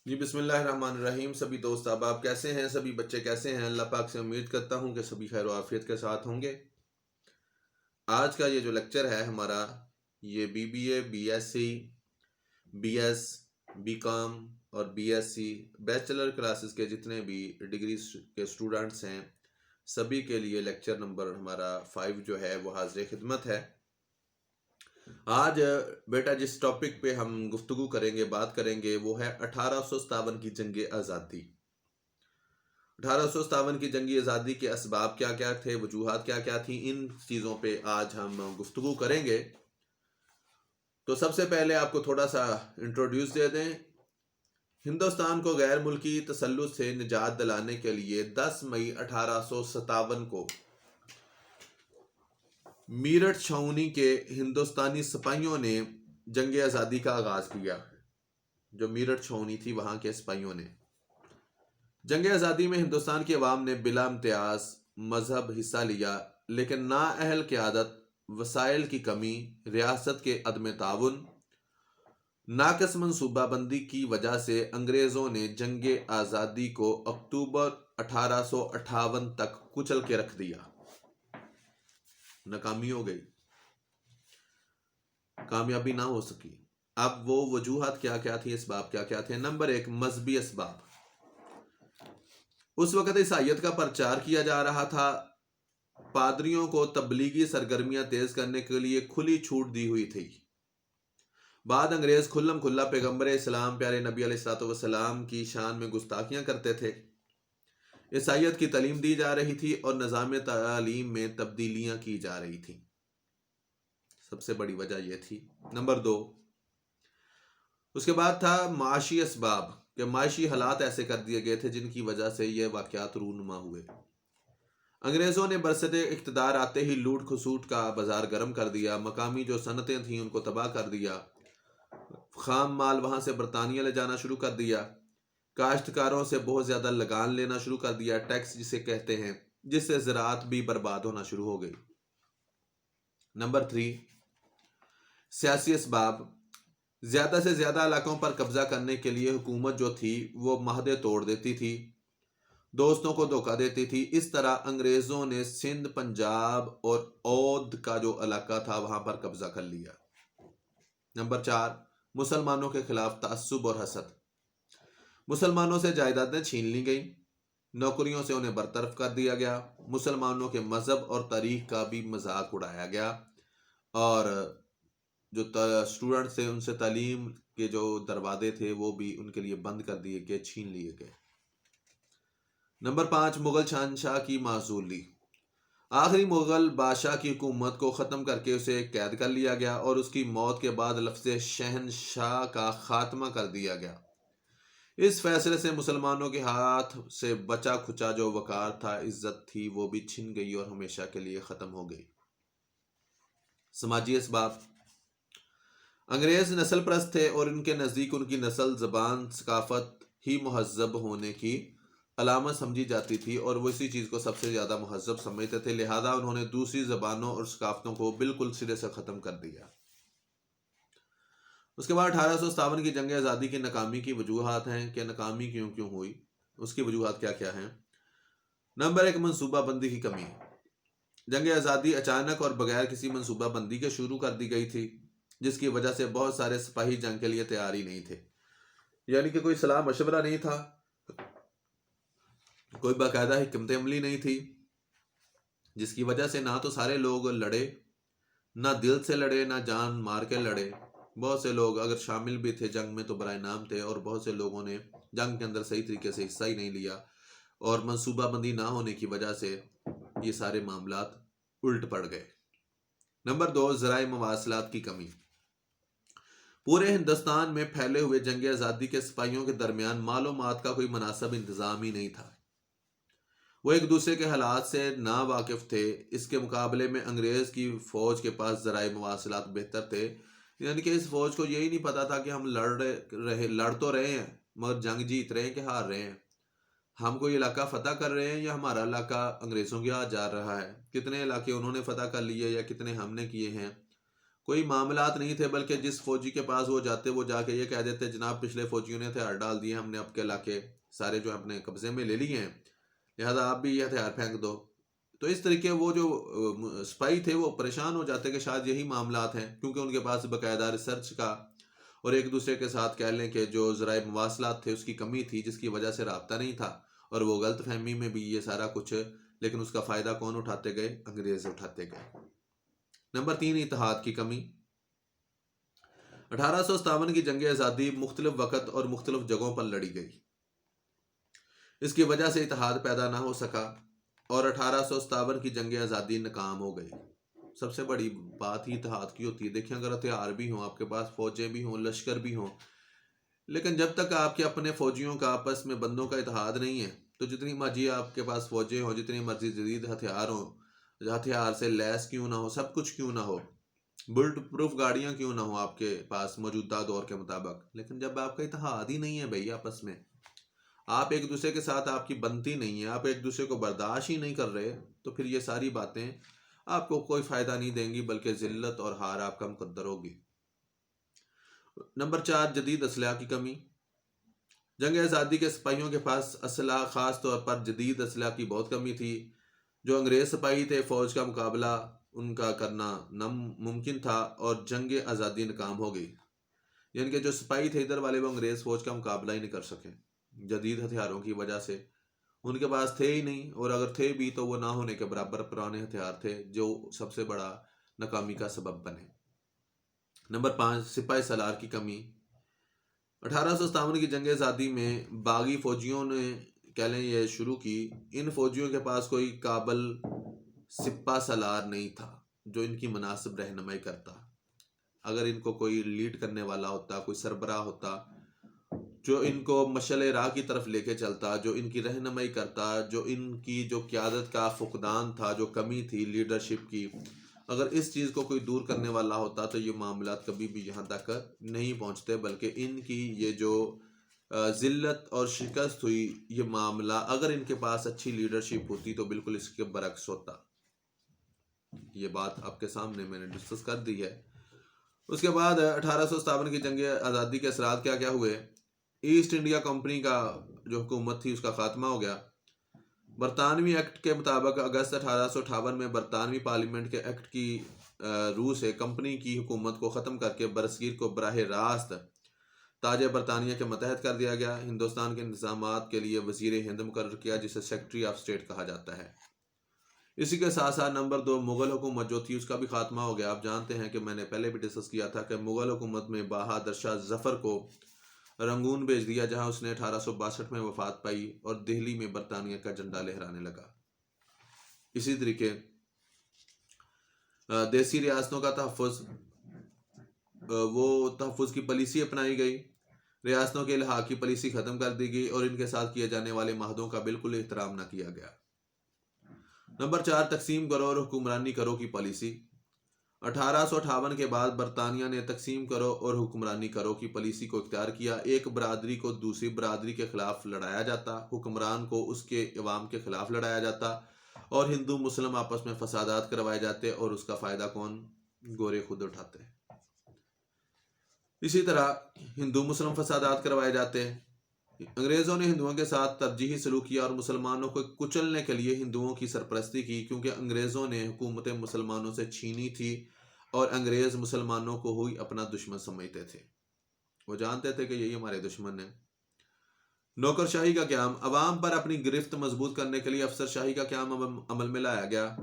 جی بسم اللہ الرحمن الرحیم. سبھی دوست احباب کیسے ہیں؟ سبھی بچے کیسے ہیں؟ اللہ پاک سے امید کرتا ہوں کہ سبھی خیر و عافیت کے ساتھ ہوں گے. آج کا یہ جو لیکچر ہے ہمارا، یہ BBA BSc BS BCom اور BSc بیچلر کلاسز کے جتنے بھی ڈگری کے اسٹوڈنٹس ہیں سبھی کے لیے لیکچر نمبر ہمارا 5 جو ہے وہ حاضر خدمت ہے. آج بیٹا جس ٹاپک پہ ہم گفتگو کریں گے، بات کریں گے، وہ ہے 1857 کی جنگ آزادی. 1857 کی جنگ آزادی کے اسباب کیا کیا تھے، وجوہات کیا کیا تھیں، ان چیزوں پہ آج ہم گفتگو کریں گے. تو سب سے پہلے آپ کو تھوڑا سا انٹروڈیوس دے دیں. ہندوستان کو غیر ملکی تسلط سے نجات دلانے کے لیے 10 مئی 1857 کو میرٹھ چھاؤنی کے ہندوستانی سپاہیوں نے جنگ آزادی کا آغاز کیا. جو میرٹھ چھاؤنی تھی وہاں کے سپاہیوں نے جنگ آزادی میں ہندوستان کی عوام نے بلا امتیاز مذہب حصہ لیا، لیکن نااہل قیادت، وسائل کی کمی، ریاست کے عدم تعاون، ناقص منصوبہ بندی کی وجہ سے انگریزوں نے جنگ آزادی کو اکتوبر 1858 تک کچل کے رکھ دیا. ناکامی ہو گئی، کامیابی نہ ہو سکی. اب وہ وجوہات کیا کیا تھی، اسباب کیا کیا تھے؟ نمبر 1، مذہبی اسباب. اس وقت عیسائیت کا پرچار کیا جا رہا تھا. پادریوں کو تبلیغی سرگرمیاں تیز کرنے کے لیے کھلی چھوٹ دی ہوئی تھی. بعد انگریز کھلم کھلا پیغمبر اسلام پیارے نبی علیہ الصلوۃ والسلام کی شان میں گستاخیاں کرتے تھے. عیسائیت کی تعلیم دی جا رہی تھی اور نظام تعلیم میں تبدیلیاں کی جا رہی تھیں. سب سے بڑی وجہ یہ تھی. نمبر 2، اس کے بعد تھا معاشی اسباب، کہ معاشی حالات ایسے کر دیے گئے تھے جن کی وجہ سے یہ واقعات رونما ہوئے. انگریزوں نے برسر اقتدار آتے ہی لوٹ کھسوٹ کا بازار گرم کر دیا. مقامی جو صنعتیں تھیں ان کو تباہ کر دیا. خام مال وہاں سے برطانیہ لے جانا شروع کر دیا. کاشتکاروں سے بہت زیادہ لگان لینا شروع کر دیا، ٹیکس جسے کہتے ہیں، جس سے زراعت بھی برباد ہونا شروع ہو گئی. نمبر 3، سیاسی اسباب. زیادہ سے زیادہ علاقوں پر قبضہ کرنے کے لیے حکومت جو تھی وہ معاہدے توڑ دیتی تھی، دوستوں کو دھوکہ دیتی تھی. اس طرح انگریزوں نے سندھ، پنجاب اور اودھ کا جو علاقہ تھا وہاں پر قبضہ کر لیا. نمبر 4، مسلمانوں کے خلاف تعصب اور حسد. مسلمانوں سے جائیدادیں چھین لی گئیں، نوکریوں سے انہیں برطرف کر دیا گیا، مسلمانوں کے مذہب اور تاریخ کا بھی مذاق اڑایا گیا، اور جو اسٹوڈنٹس تھے ان سے تعلیم کے جو دروازے تھے وہ بھی ان کے لیے بند کر دیے گئے، چھین لیے گئے. نمبر 5، مغل شہنشاہ کی معزولی. آخری مغل بادشاہ کی حکومت کو ختم کر کے اسے قید کر لیا گیا اور اس کی موت کے بعد لفظ شہنشاہ کا خاتمہ کر دیا گیا. اس فیصلے سے مسلمانوں کے ہاتھ سے بچا کھچا جو وقار تھا، عزت تھی، وہ بھی چھن گئی اور ہمیشہ کے لیے ختم ہو گئی. سماجی اسباب. انگریز نسل پرست تھے اور ان کے نزدیک ان کی نسل، زبان، ثقافت ہی مہذب ہونے کی علامت سمجھی جاتی تھی اور وہ اسی چیز کو سب سے زیادہ مہذب سمجھتے تھے. لہذا انہوں نے دوسری زبانوں اور ثقافتوں کو بالکل سرے سے ختم کر دیا. اس کے بعد 1857 کی جنگ آزادی کی ناکامی کی وجوہات ہیں کہ ناکامی کیوں ہوئی، اس کی وجوہات کیا کیا ہیں. نمبر 1، منصوبہ بندی کی کمی. جنگ آزادی اچانک اور بغیر کسی منصوبہ بندی کے شروع کر دی گئی تھی، جس کی وجہ سے بہت سارے سپاہی جنگ کے لیے تیار ہی نہیں تھے. یعنی کہ کوئی صلاح مشورہ نہیں تھا، کوئی باقاعدہ حکمت عملی نہیں تھی، جس کی وجہ سے نہ تو سارے لوگ لڑے، نہ دل سے لڑے، نہ جان مار کے لڑے. بہت سے لوگ اگر شامل بھی تھے جنگ میں تو برائے نام تھے، اور بہت سے لوگوں نے جنگ کے اندر صحیح طریقے سے حصہ ہی نہیں لیا، اور منصوبہ بندی نہ ہونے کی وجہ سے یہ سارے معاملات الٹ پڑ گئے. نمبر 2، ذرائع مواصلات کی کمی. پورے ہندوستان میں پھیلے ہوئے جنگ آزادی کے سپاہیوں کے درمیان معلومات کا کوئی مناسب انتظام ہی نہیں تھا. وہ ایک دوسرے کے حالات سے نا واقف تھے. اس کے مقابلے میں انگریز کی فوج کے پاس ذرائع مواصلات بہتر تھے. یعنی کہ اس فوج کو یہی نہیں پتا تھا کہ ہم لڑ تو رہے ہیں مگر جنگ جیت رہے ہیں کہ ہار رہے ہیں، ہم کوئی علاقہ فتح کر رہے ہیں یا ہمارا علاقہ انگریزوں کے ہاتھ جا رہا ہے، کتنے علاقے انہوں نے فتح کر لیے یا کتنے ہم نے کیے ہیں، کوئی معاملات نہیں تھے، بلکہ جس فوجی کے پاس وہ جاتے وہ جا کے یہ کہہ دیتے جناب پچھلے فوجیوں نے ہتھیار ڈال دیے، ہم نے آپ کے علاقے سارے جو اپنے قبضے میں لے لیے ہیں، لہذا آپ بھی یہ ہتھیار پھینک دو۔ تو اس طریقے وہ جو سپاہی تھے وہ پریشان ہو جاتے کہ شاید یہی معاملات ہیں، کیونکہ ان کے پاس باقاعدہ ریسرچ کا اور ایک دوسرے کے ساتھ کہہ لیں کہ جو ذرائع مواصلات تھے اس کی کمی تھی، جس کی وجہ سے رابطہ نہیں تھا، اور وہ غلط فہمی میں بھی یہ سارا کچھ، لیکن اس کا فائدہ کون اٹھاتے گئے؟ انگریز اٹھاتے گئے۔ نمبر 3، اتحاد کی کمی۔ 1857 کی جنگ آزادی مختلف وقت اور مختلف جگہوں پر لڑی گئی، اس کی وجہ سے اتحاد پیدا نہ ہو سکا اور 1857 کی جنگ آزادی ناکام ہو گئی۔ سب سے بڑی بات ہی اتحاد کی ہوتی ہے۔ دیکھیں اگر ہتھیار بھی ہوں، آپ کے پاس فوجیں بھی ہوں، لشکر بھی ہوں، لیکن جب تک آپ کے اپنے فوجیوں کا آپس میں بندوں کا اتحاد نہیں ہے تو جتنی مرضی آپ کے پاس فوجیں ہوں، جتنی مرضی جدید ہتھیار ہوں، ہتھیار سے لیس کیوں نہ ہو، سب کچھ کیوں نہ ہو، بلٹ پروف گاڑیاں کیوں نہ ہوں آپ کے پاس موجودہ دور کے مطابق، لیکن جب آپ کا اتحاد ہی نہیں ہے بھائی، آپس میں آپ ایک دوسرے کے ساتھ آپ کی بنتی نہیں ہے، آپ ایک دوسرے کو برداشت ہی نہیں کر رہے، تو پھر یہ ساری باتیں آپ کو کوئی فائدہ نہیں دیں گی، بلکہ ذلت اور ہار آپ کا مقدر ہوگی۔ نمبر 4، جدید اسلحہ کی کمی۔ جنگ آزادی کے سپاہیوں کے پاس اسلحہ، خاص طور پر جدید اسلحہ کی بہت کمی تھی۔ جو انگریز سپاہی تھے، فوج کا مقابلہ ان کا کرنا ناممکن تھا اور جنگ آزادی ناکام ہو گئی۔ یعنی کہ جو سپاہی تھے ادھر والے، وہ انگریز فوج کا مقابلہ ہی نہیں کر سکے جدید ہتھیاروں کی وجہ سے، ان کے پاس تھے ہی نہیں، اور اگر تھے بھی تو وہ نہ ہونے کے برابر پرانے ہتھیار تھے جو سب سے بڑا ناکامی کا سبب بنے۔ نمبر 5، سپاہی سالار کی کمی۔ 1857 کی جنگ آزادی میں باغی فوجیوں نے کہہ لیں یہ شروع کی۔ ان فوجیوں کے پاس کوئی قابل سپہ سالار نہیں تھا جو ان کی مناسب رہنمائی کرتا۔ اگر ان کو کوئی لیڈ کرنے والا ہوتا، کوئی سربراہ ہوتا جو ان کو مشعل راہ کی طرف لے کے چلتا، جو ان کی رہنمائی کرتا، جو ان کی جو قیادت کا فقدان تھا، جو کمی تھی لیڈرشپ کی، اگر اس چیز کو کوئی دور کرنے والا ہوتا تو یہ معاملات کبھی بھی یہاں تک نہیں پہنچتے، بلکہ ان کی یہ جو ذلت اور شکست ہوئی، یہ معاملہ اگر ان کے پاس اچھی لیڈرشپ ہوتی تو بالکل اس کے برعکس ہوتا۔ یہ بات آپ کے سامنے میں نے ڈسکس کر دی ہے۔ اس کے بعد 1857 کی جنگ آزادی کے اثرات کیا کیا ہوئے؟ ایسٹ انڈیا کمپنی کا جو حکومت تھی اس کا خاتمہ ہو گیا۔ برطانوی ایکٹ کے مطابق اگست 1858 میں برطانوی پارلیمنٹ کے ایکٹ کی روح سے کمپنی کی حکومت کو ختم کر کے برصغیر کو براہ راست تاج برطانیہ کے متحد کر دیا گیا۔ ہندوستان کے انتظامات کے لیے وزیر ہند مقرر کیا، جسے سیکرٹری آف اسٹیٹ کہا جاتا ہے۔ اسی کے ساتھ ساتھ نمبر 2، مغل حکومت جو تھی اس کا بھی خاتمہ ہو گیا۔ آپ جانتے ہیں کہ میں نے پہلے بھی ڈسکس کیا تھا کہ مغل حکومت میں بہادر شاہ ظفر کو رنگون بھیج دیا، جہاں اس نے 1862 میں وفات پائی اور دہلی میں برطانیہ کا جھنڈا لہرانے لگا۔ اسی طریقے دیسی ریاستوں کا تحفظ، وہ تحفظ کی پالیسی اپنائی گئی، ریاستوں کے الحاق کی پالیسی ختم کر دی گئی اور ان کے ساتھ کیے جانے والے معاہدوں کا بالکل احترام نہ کیا گیا۔ نمبر 4، تقسیم کرو اور حکمرانی کرو کی پالیسی۔ 1858 کے بعد برطانیہ نے تقسیم کرو اور حکمرانی کرو کی پالیسی کو اختیار کیا۔ ایک برادری کو دوسری برادری کے خلاف لڑایا جاتا، حکمران کو اس کے عوام کے خلاف لڑایا جاتا، اور ہندو مسلم آپس میں فسادات کروائے جاتے، اور اس کا فائدہ کون؟ گورے خود اٹھاتے۔ اسی طرح ہندو مسلم فسادات کروائے جاتے۔ انگریزوں نے ہندوؤں کے ساتھ ترجیحی سلوک کیا اور مسلمانوں کو کچلنے کے لیے ہندوؤں کی سرپرستی کی، کیونکہ انگریزوں نے حکومت مسلمانوں سے چھینی تھی اور انگریز مسلمانوں کو ہی اپنا دشمن سمجھتے تھے۔ وہ جانتے تھے کہ یہی ہمارے دشمن ہیں۔ نوکرشاہی کا قیام، عوام پر اپنی گرفت مضبوط کرنے کے لیے افسر شاہی کا قیام عمل میں لایا گیا۔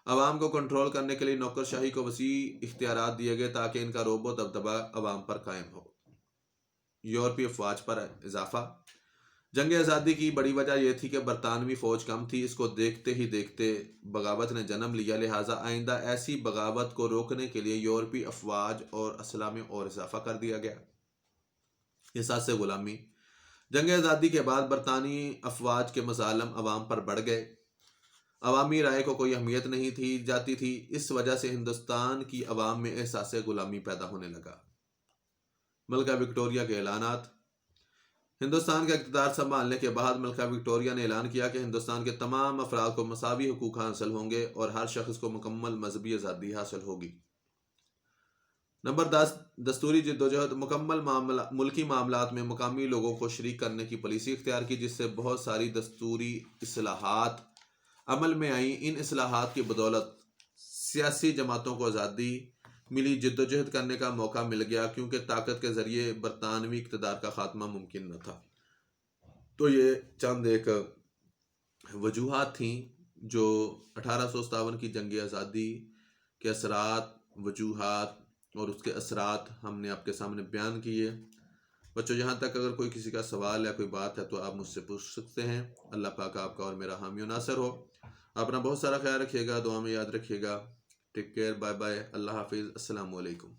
عوام کو کنٹرول کرنے کے لیے نوکرشاہی کو وسیع اختیارات دیے گئے تاکہ ان کا رعب و دبدبہ عوام پر قائم ہو۔ یورپی افواج پر اضافہ۔ جنگ آزادی کی بڑی وجہ یہ تھی کہ برطانوی فوج کم تھی، اس کو دیکھتے ہی دیکھتے بغاوت نے جنم لیا، لہٰذا آئندہ ایسی بغاوت کو روکنے کے لیے یورپی افواج اور اسلحہ میں اور اضافہ کر دیا گیا۔ احساس غلامی۔ جنگ آزادی کے بعد برطانوی افواج کے مظالم عوام پر بڑھ گئے، عوامی رائے کو کوئی اہمیت نہیں جاتی تھی، اس وجہ سے ہندوستان کی عوام میں احساس غلامی پیدا ہونے لگا۔ ملکہ وکٹوریہ کے اعلانات۔ ہندوستان کا اقتدار سنبھالنے کے بعد ملکہ وکٹوریہ نے اعلان کیا کہ ہندوستان کے تمام افراد کو مساوی حقوق حاصل ہوں گے اور ہر شخص کو مکمل مذہبی آزادی حاصل ہوگی۔ نمبر 10، دستوری جدوجہد مکمل ملکی معاملات میں مقامی لوگوں کو شریک کرنے کی پالیسی اختیار کی، جس سے بہت ساری دستوری اصلاحات عمل میں آئیں۔ ان اصلاحات کی بدولت سیاسی جماعتوں کو آزادی ملی، جدوجہد کرنے کا موقع مل گیا، کیونکہ طاقت کے ذریعے برطانوی اقتدار کا خاتمہ ممکن نہ تھا۔ تو یہ چند ایک وجوہات تھیں جو 1857 کی جنگ آزادی کے اثرات، وجوہات اور اس کے اثرات ہم نے آپ کے سامنے بیان کیے۔ بچوں، یہاں تک اگر کوئی کسی کا سوال یا کوئی بات ہے تو آپ مجھ سے پوچھ سکتے ہیں۔ اللہ پاک آپ کا اور میرا حامی و ناصر ہو۔ اپنا بہت سارا خیال رکھیے گا، دعا میں یاد رکھیے گا۔ ٹیک کیئر، بائے بائے، اللہ حافظ، السلام علیکم۔